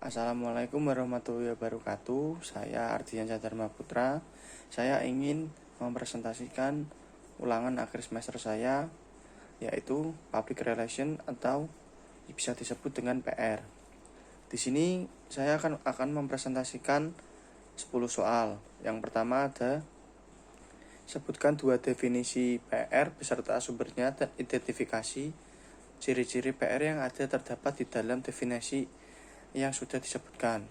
Assalamualaikum warahmatullahi wabarakatuh. Saya Ardiansyah Dharma Putra. Saya ingin mempresentasikan ulangan akhir semester saya, yaitu Public Relation atau bisa disebut dengan PR. Di sini saya akan mempresentasikan 10 soal. Yang pertama ada sebutkan 2 definisi PR beserta sumbernya dan identifikasi ciri-ciri PR yang ada terdapat di dalam definisi yang sudah disebutkan.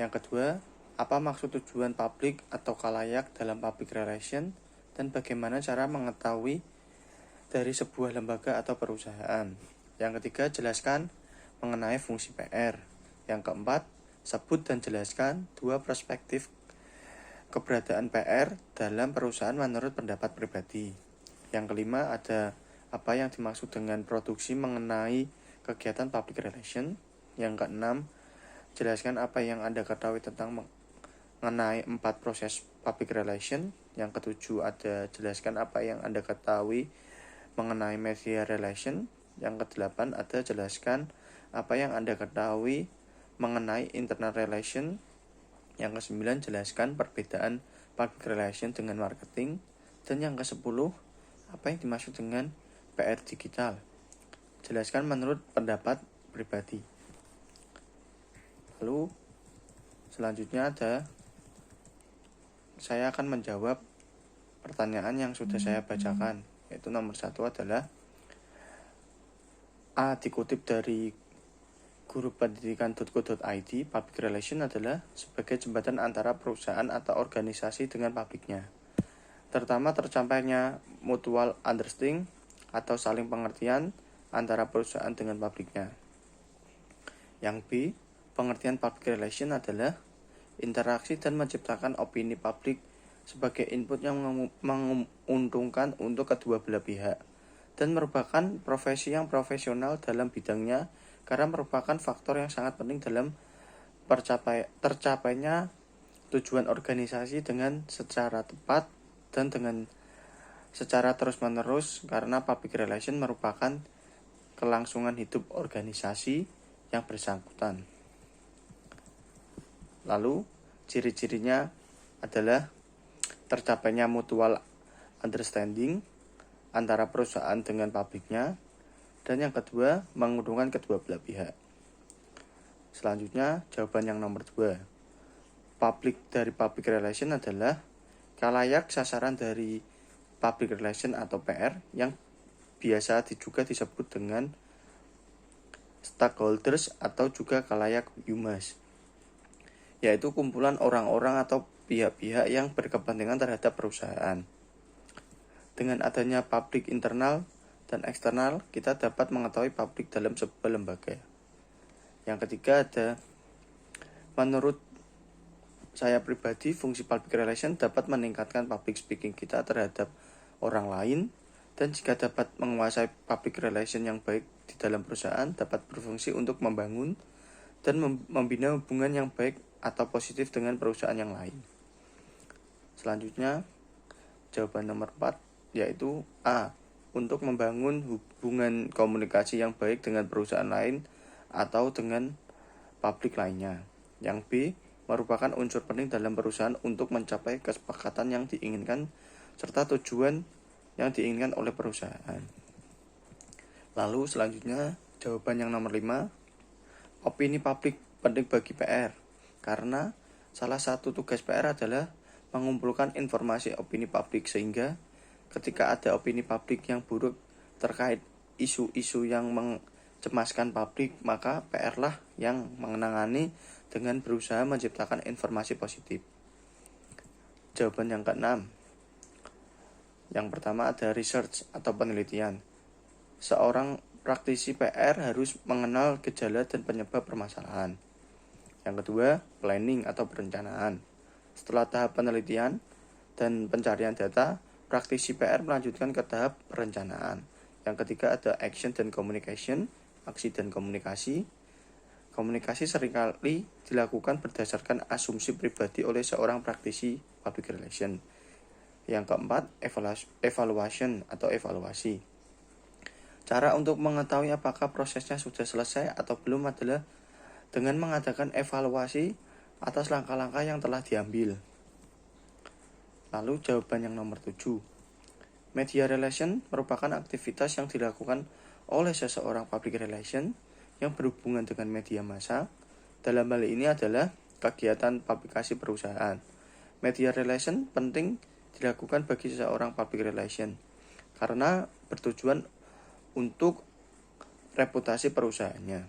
Yang kedua, apa maksud tujuan publik atau khalayak dalam public relation dan bagaimana cara mengetahui dari sebuah lembaga atau perusahaan. Yang ketiga, jelaskan mengenai fungsi PR. Yang keempat, sebut dan jelaskan 2 perspektif keberadaan PR dalam perusahaan menurut pendapat pribadi. Yang kelima, ada apa yang dimaksud dengan produksi mengenai kegiatan public relation. Yang keenam, jelaskan apa yang Anda ketahui tentang mengenai 4 proses public relation. Yang ketujuh, ada jelaskan apa yang Anda ketahui mengenai media relation. Yang kedelapan, ada jelaskan apa yang Anda ketahui mengenai internal relation. Yang kesembilan, jelaskan perbedaan public relation dengan marketing. Dan yang kesepuluh, apa yang dimaksud dengan PR digital. Jelaskan menurut pendapat pribadi. Lalu selanjutnya saya akan menjawab pertanyaan yang sudah saya bacakan, yaitu nomor 1 adalah A. Dikutip dari gurupendidikan.co.id, public relation adalah sebagai jembatan antara perusahaan atau organisasi dengan publiknya. Pertama, tercapainya mutual understanding atau saling pengertian antara perusahaan dengan publiknya. Yang B, pengertian public relation adalah interaksi dan menciptakan opini publik sebagai input yang menguntungkan untuk kedua belah pihak dan merupakan profesi yang profesional dalam bidangnya karena merupakan faktor yang sangat penting dalam tercapainya tujuan organisasi dengan secara tepat dan dengan secara terus-menerus, karena public relation merupakan kelangsungan hidup organisasi yang bersangkutan. Lalu ciri-cirinya adalah tercapainya mutual understanding antara perusahaan dengan publiknya, dan yang kedua, menguntungkan kedua belah pihak. Selanjutnya, jawaban yang nomor 2. Dari public relation adalah khalayak sasaran dari public relation atau PR yang biasa juga disebut dengan stakeholders atau juga khalayak humas, yaitu kumpulan orang-orang atau pihak-pihak yang berkepentingan terhadap perusahaan. Dengan adanya publik internal dan eksternal, kita dapat mengetahui publik dalam sebuah lembaga. Yang ketiga ada, menurut saya pribadi, fungsi public relation dapat meningkatkan public speaking kita terhadap orang lain, dan jika dapat menguasai public relation yang baik di dalam perusahaan, dapat berfungsi untuk membangun dan membina hubungan yang baik atau positif dengan perusahaan yang lain. Selanjutnya, jawaban nomor 4, yaitu A. Untuk membangun hubungan komunikasi yang baik dengan perusahaan lain atau dengan publik lainnya. Yang B. Merupakan unsur penting dalam perusahaan untuk mencapai kesepakatan yang diinginkan serta tujuan yang diinginkan oleh perusahaan. Lalu selanjutnya, jawaban yang nomor 5, opini publik penting bagi PR, karena salah satu tugas PR adalah mengumpulkan informasi opini publik, sehingga ketika ada opini publik yang buruk terkait isu-isu yang mencemaskan publik, maka PR lah yang menangani dengan berusaha menciptakan informasi positif. Jawaban yang ke-6, yang pertama ada research atau penelitian. Seorang praktisi PR harus mengenal gejala dan penyebab permasalahan. Yang kedua, planning atau perencanaan. Setelah tahap penelitian dan pencarian data, praktisi PR melanjutkan ke tahap perencanaan. Yang ketiga ada action dan communication, aksi dan komunikasi. Komunikasi seringkali dilakukan berdasarkan asumsi pribadi oleh seorang praktisi public relation. Yang keempat, evaluation atau evaluasi. Cara untuk mengetahui apakah prosesnya sudah selesai atau belum adalah dengan mengadakan evaluasi atas langkah-langkah yang telah diambil. Lalu jawaban yang nomor 7. Media relation merupakan aktivitas yang dilakukan oleh seseorang public relation yang berhubungan dengan media massa. Dalam hal ini adalah kegiatan publikasi perusahaan. Media relation penting dilakukan bagi seseorang public relation karena bertujuan untuk reputasi perusahaannya.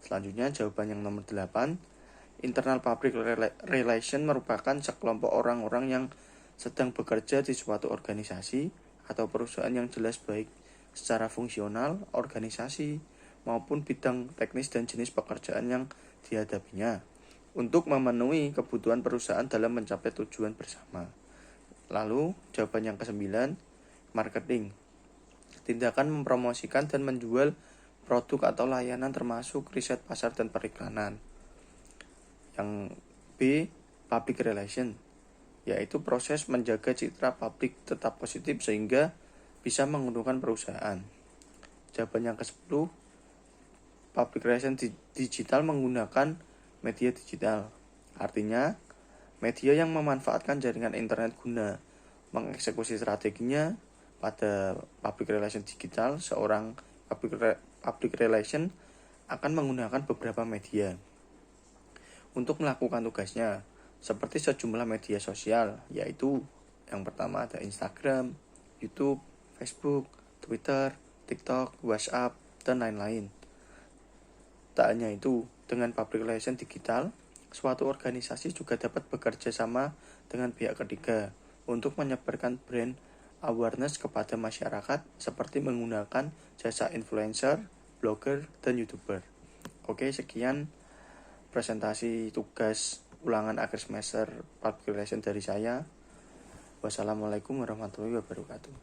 Selanjutnya jawaban yang nomor 8. Internal public relation merupakan sekelompok orang-orang yang sedang bekerja di suatu organisasi atau perusahaan yang jelas baik secara fungsional, organisasi, maupun bidang teknis dan jenis pekerjaan yang dihadapinya untuk memenuhi kebutuhan perusahaan dalam mencapai tujuan bersama. Lalu jawaban yang ke-9, marketing. Tindakan mempromosikan dan menjual produk atau layanan termasuk riset pasar dan periklanan. Yang B, public relation, yaitu proses menjaga citra publik tetap positif sehingga bisa menguntungkan perusahaan. Jawaban yang ke-10, public relation digital menggunakan media digital. Artinya, media yang memanfaatkan jaringan internet guna mengeksekusi strateginya. Pada public relation digital, seorang public relation akan menggunakan beberapa media untuk melakukan tugasnya, seperti sejumlah media sosial, yaitu yang pertama ada Instagram, YouTube, Facebook, Twitter, TikTok, WhatsApp, dan lain-lain. Tak hanya itu, dengan public relation digital, suatu organisasi juga dapat bekerja sama dengan pihak ketiga untuk menyebarkan brand awareness kepada masyarakat seperti menggunakan jasa influencer, blogger, dan YouTuber. Oke, sekian presentasi tugas ulangan akhir semester public relation dari saya. Wassalamualaikum warahmatullahi wabarakatuh.